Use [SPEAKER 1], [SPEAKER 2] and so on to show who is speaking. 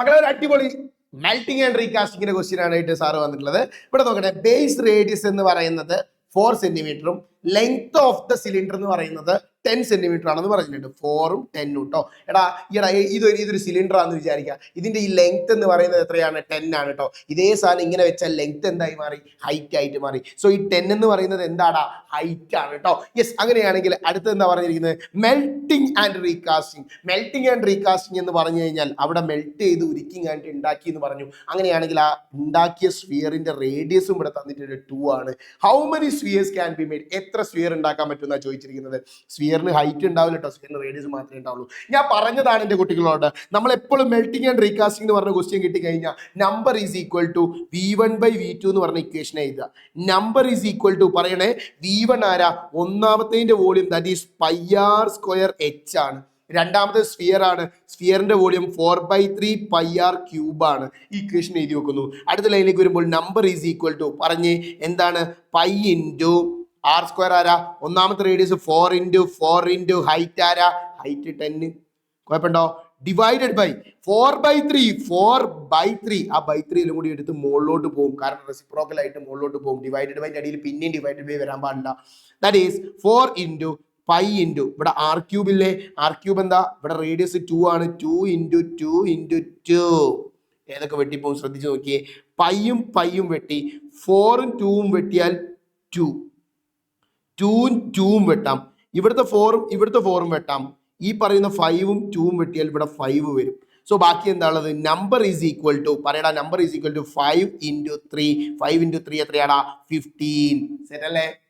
[SPEAKER 1] മക്കളെ ഒരു അടിപൊളി മെൽറ്റിംഗ് ആൻഡ് റീകാസ്റ്റിംഗിന്റെ ക്വസ്റ്റ്യൻ ആയിട്ട് സാറ് വന്നിട്ടുള്ളത്. ഇവിടെ നോക്കട്ടെ, ബേസ് റേഡിയസ് എന്ന് പറയുന്നത് 4 സെന്റിമീറ്ററും ലെങ്ത് ഓഫ് ദ സിലിണ്ടർ എന്ന് പറയുന്നത് 10 സെന്റിമീറ്റർ ആണെന്ന് പറഞ്ഞിട്ടുണ്ട്. 4ഉം 10ഉം കേട്ടോ. എടാ ഇതൊരു സിലിണ്ടർ ആണെന്ന് വിചാരിക്കുക. ഇതിന്റെ ഈ ലെങ്ത് എന്ന് പറയുന്നത് എത്രയാണ്? 10 ആണ് കേട്ടോ. ഇതേ സാധനം ഇങ്ങനെ വെച്ചാൽ ലെങ്ത് എന്തായി മാറി? ഹൈറ്റ് ആയിട്ട് മാറി. സോ ഈ 10 എന്ന് പറയുന്നത് എന്താടാ? ഹൈറ്റ് ആണ് കേട്ടോ. യെസ്, അങ്ങനെയാണെങ്കിൽ അടുത്ത് എന്താ പറഞ്ഞിരിക്കുന്നത്? Melting and recasting. Melting and recasting എന്ന് പറഞ്ഞു കഴിഞ്ഞാൽ അവിടെ മെൽറ്റ് ചെയ്ത് ഉരുക്കി ആയിട്ട് ഉണ്ടാക്കി എന്ന് പറഞ്ഞു. അങ്ങനെയാണെങ്കിൽ ആ ഉണ്ടാക്കിയ സ്ഫിയറിന്റെ റേഡിയസും ഇവിടെ തന്നിട്ടുണ്ട് 2 ആണ്. How many spheres can be made? എത്ര സ്ഫിയർ ഉണ്ടാക്കാൻ പറ്റുമെന്നാണ് ചോദിച്ചിരിക്കുന്നത്. സ്ഫിയറിന് ഹൈറ്റ് ഉണ്ടാവില്ല കേട്ടോ, സ്ഫിയറിന് റേഡിയസ് മാത്രമേ ഉണ്ടാവുള്ളൂ. ഞാൻ പറഞ്ഞതാണ് എൻ്റെ കുട്ടികളോട്, നമ്മൾ എപ്പോഴും മെൽറ്റിംഗ് ആൻഡ് റീകാസ്റ്റിംഗ് എന്ന് പറഞ്ഞ ക്വസ്റ്റ്യൻ കിട്ടിക്കഴിഞ്ഞാൽ number is equal to V1/V2 എന്ന് പറഞ്ഞ ഇക്വേഷൻ എഴുതുക. നമ്പർ ഈസ് ഈക്വൽ ടു പറയണേ, V1 ആരാ? ഒന്നാമത്തെ വോളിയം, ദാറ്റ് ഈസ് πr²h ആണ്. രണ്ടാമത്തെ സ്ഫിയർ ആണ്. സ്ഫിയറിന്റെ വോളിയം 4/3 πr³ ആണ്. ഈ ഇക്വേഷൻ എഴുതി വെക്കുന്നു. അടുത്ത ലൈനിലേക്ക് വരുമ്പോൾ നമ്പർ ഈസ് ഈക്വൽ ടു പറഞ്ഞ് എന്താണ്? π ഇൻറ്റു r² ആരാ? ഒന്നാമത്തെ റേഡിയസ് 4 × ഹൈറ്റ് ആരാ? ഹൈറ്റ് 10. കുഴപ്പമുണ്ടോ? Divided by 4/3. ആ /3 കൂടി എടുത്ത് മുകളിലോട്ട് പോകും, കാരണം റെസിപ്രോക്കൽ ആയിട്ട് മുകളിലോട്ട് പോകും. ഡിവൈഡഡ് ബൈ അടിയിൽ പിന്നെയും ഡിവൈഡഡ് ബൈ വരാൻ പാടില്ല. ദാറ്റ് ഈസ് 4 × π ഇൻറ്റു ഇവിടെ r³ ഇല്ലേ? r³ എന്താ? ഇവിടെ റേഡിയസ് 2 ആണ്. 2 × 2 × 2 ഏതൊക്കെ വെട്ടിപ്പോകും ശ്രദ്ധിച്ച് നോക്കിയേ. പൈയും വെട്ടി. 4ഉം 2ഉം വെട്ടിയാൽ 2. 2ഉം 2ഉം വെട്ടാം. ഇവിടുത്തെ 4ഉം വെട്ടാം. ഈ പറയുന്ന 5ഉം 2ഉം വെട്ടിയാൽ ഇവിടെ 5 വരും. സോ ബാക്കി എന്താ ഉള്ളത്? നമ്പർ ഈസ് ഈക്വൽ ടു പറയടാ, നമ്പർ ഈസ് ഈക്വൽ ടു 5 × 3. 5 × 3 എത്രയാടാ? 15. സെറ്റ് അല്ലേ?